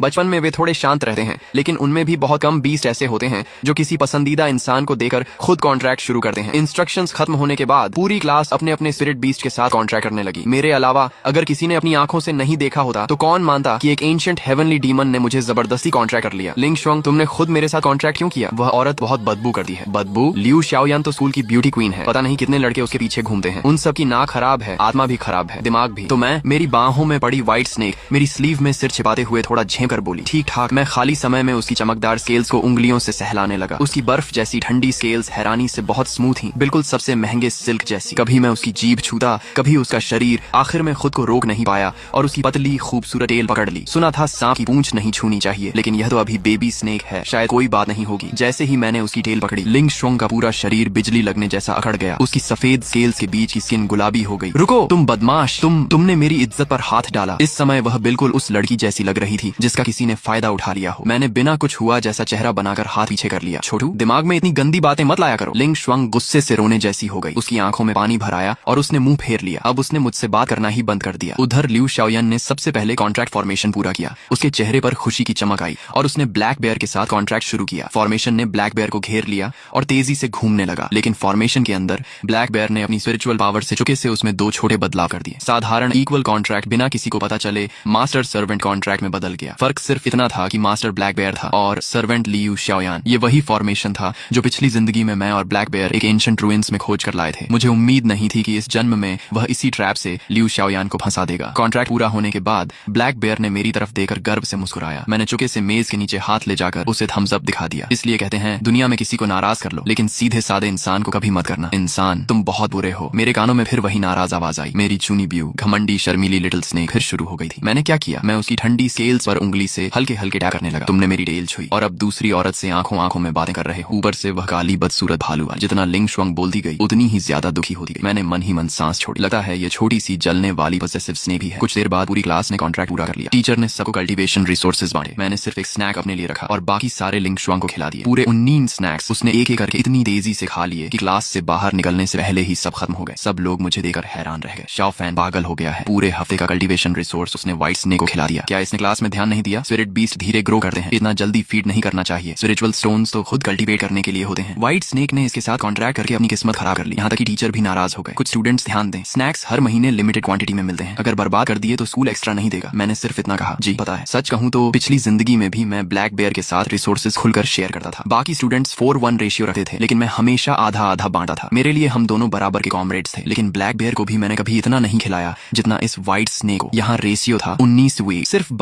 बचपन में वे थोड़े शांत रहते हैं, लेकिन उनमें भी बहुत कम बीस्ट ऐसे होते हैं जो किसी पसंदीदा इंसान को देकर खुद कॉन्ट्रैक्ट शुरू करते हैं। इंस्ट्रक्शंस खत्म होने के बाद पूरी क्लास अपने अपने स्पिरिट बीस्ट के साथ कॉन्ट्रैक्ट करने लगी। मेरे अलावा अगर किसी ने अपनी आंखों से नहीं देखा होता तो कौन मानता कि एक एंशिएंट हेवनली डीमन ने मुझे जबरदस्ती कॉन्ट्रैक्ट कर लिया। लिंग शुआंग, तुमने खुद मेरे साथ कॉन्ट्रैक्ट क्यों किया? वह औरत बहुत बदबू करती है। बदबू? लियू शाओयान तो स्कूल की ब्यूटी क्वीन है, पता नहीं कितने लड़के उसके पीछे घूमते हैं। उन सब की नाक खराब है, आत्मा भी खराब है, दिमाग भी। तो मैं, मेरी बाहों में पड़ी व्हाइट स्नेक मेरी स्लीव में सिर छिपाते हुए थोड़ा झेम कर बोली, ठीक ठाक। मैं खाली समय में उसकी चमकदार स्केल्स को उंगलियों से सहलाने लगा। उसकी बर्फ जैसी ठंडी स्केल्स हैरानी से बहुत स्मूथ थी, बिल्कुल सबसे महंगे सिल्क जैसी। कभी मैं उसकी जीभ छूता, कभी उसका शरीर। आखिर में खुद को रोक नहीं पाया और उसकी पतली खूबसूरत टेल पकड़ ली। सुना था सांप की पूंछ नहीं छूनी चाहिए, लेकिन यह तो अभी बेबी स्नेक है, शायद कोई बात नहीं होगी। जैसे ही मैंने उसकी टेल पकड़ी, लिंग शुआंग का पूरा शरीर बिजली लगने जैसा अकड़ गया। उसकी सफेद स्केल्स के बीच की स्किन गुलाबी हो गई। रुको, तुम बदमाश, तुमने मेरी इज्जत पर हाथ डाला। इस समय वह बिल्कुल उस लड़की जैसी लग रही थी जिसका किसी ने फायदा उठा लिया हो। मैंने बिना कुछ हुआ जैसा चेहरा बनाकर हाथ पीछे कर लिया। छोटू, दिमाग में इतनी गंदी बातें मत लाया करो। लिंग शुआंग गुस्से से रोने जैसी हो गई। उसकी आंखों में पानी भर आया और उसने मुंह फेर लिया। अब उसने मुझसे बात करना ही बंद कर दिया। उधर लियू शाओयान ने सबसे पहले कॉन्ट्रैक्ट फॉर्मेशन पूरा किया। उसके चेहरे पर खुशी की चमक आई और उसने ब्लैक बेयर के साथ कॉन्ट्रैक्ट शुरू किया। फॉर्मेशन ने ब्लैक बेयर को घेर लिया और तेजी से घूमने लगा, लेकिन फॉर्मेशन के अंदर ब्लैक बेयर ने अपनी स्पिरिचुअल पावर से चुके से उसमें दो छोटे बदलाव कर दिए। साधारण इक्वल कॉन्ट्रैक्ट बिना किसी को पता चले मास्टर सर्वेंट कॉन्ट्रैक्ट में बदल गया। फर्क सिर्फ इतना था कि मास्टर ब्लैक बेयर था और सर्वेंट लियू शाओयान। ये वही फॉर्मेशन था जो पिछली जिंदगी में मैं और ब्लैक बेयर एक एंशिएंट रुइंस में खोज कर लाए थे। मुझे उम्मीद नहीं थी कि इस जन्म में वह इसी ट्रैप से लियू शाओयान को फंसा देगा। कॉन्ट्रैक्ट पूरा होने के बाद ब्लैक बेयर ने मेरी तरफ देकर गर्व से मुस्कुराया। मैंने चुके से मेज के नीचे हाथ ले जाकर उसे थम्स अप दिखा दिया। इसलिए कहते हैं, दुनिया में किसी को नाराज कर लो, लेकिन सीधे साधे इंसान को कभी मत करना। इंसान, तुम बहुत बुरे हो। मेरे कानों में फिर वही नाराज आवाज आई। मेरी चुनी ब्यू, घमंडी शर्मीली लिटिल स्नेक फिर शुरू हो गई थी। मैंने क्या किया? मैं उसकी ठंडी स्केल्स पर उंगली से हल्के हल्के टैप करने लगा। तुमने मेरी टेल छुई और अब दूसरी औरत से आंखों आंखों में बातें कर रहे हो। ऊपर से वह काली बदसूरत भालू। जितना लिंग शुआंग बोलती गई उतनी ही ज्यादा दुखी होती गई। मैंने मन ही मन सांस छोड़ी। लगता है ये छोटी सी जलने वाली पॉसेसिव स्नेक ही है। कुछ देर बाद पूरी क्लास ने कॉन्ट्रैक्ट पूरा कर लिया। टीचर ने सबको कल्टीवेशन रिसोर्सेज बांटे। मैंने सिर्फ एक स्नैक अपने लिए रखा और बाकी सारे लिंग शुआंग को खिला दिए। पूरे 19 स्नैक्स उसने एक एक करके इतनी तेजी से खा लिए कि क्लास से बाहर निकलने से पहले ही सब खत्म हो गए। सब लोग मुझे देखकर हैरान रह गए। शाओ फैन पागल हो गया है। पूरे हफ्ते का कल्टीवेशन रिसोर्स उसने व्हाइट स्नेक को खिला दिया। क्या इसने क्लास में ध्यान नहीं दिया? स्पिरिट बीस्ट धीरे ग्रो करते हैं, इतना जल्दी फीड नहीं करना चाहिए। स्पिरिचुअल स्टोन्स तो खुद कल्टीवेट करने के लिए होते हैं। व्हाइट स्नेक ने इसके साथ कॉन्ट्रैक्ट करके अपनी किस्मत खराब कर ली। यहाँ तक कि टीचर भी नाराज हो गए। कुछ स्टूडेंट्स ध्यान दें, स्नैक्स हर महीने लिमिटेड क्वांटिटी में मिलते हैं। अगर बर्बाद कर दिए तो स्कूल एक्स्ट्रा नहीं देगा। मैंने सिर्फ इतना कहा। जी पता है। सच कहूँ तो पिछली जिंदगी में भी मैं ब्लैक बेयर के साथ रिसोर्सेज खुलकर शेयर करता था। बाकी स्टूडेंट्स 4:1 रेशियो रखते थे, लेकिन मैं हमेशा आधा आधा बांटा था। मेरे लिए हम दोनों बराबर के कॉमरेड्स थे, लेकिन ब्लैक बेयर को भी मैंने कभी इतना नहीं खिलाया जितना इस व्हाइट स्नेक को। यहाँ रेशियो था 19:1। सिर्फ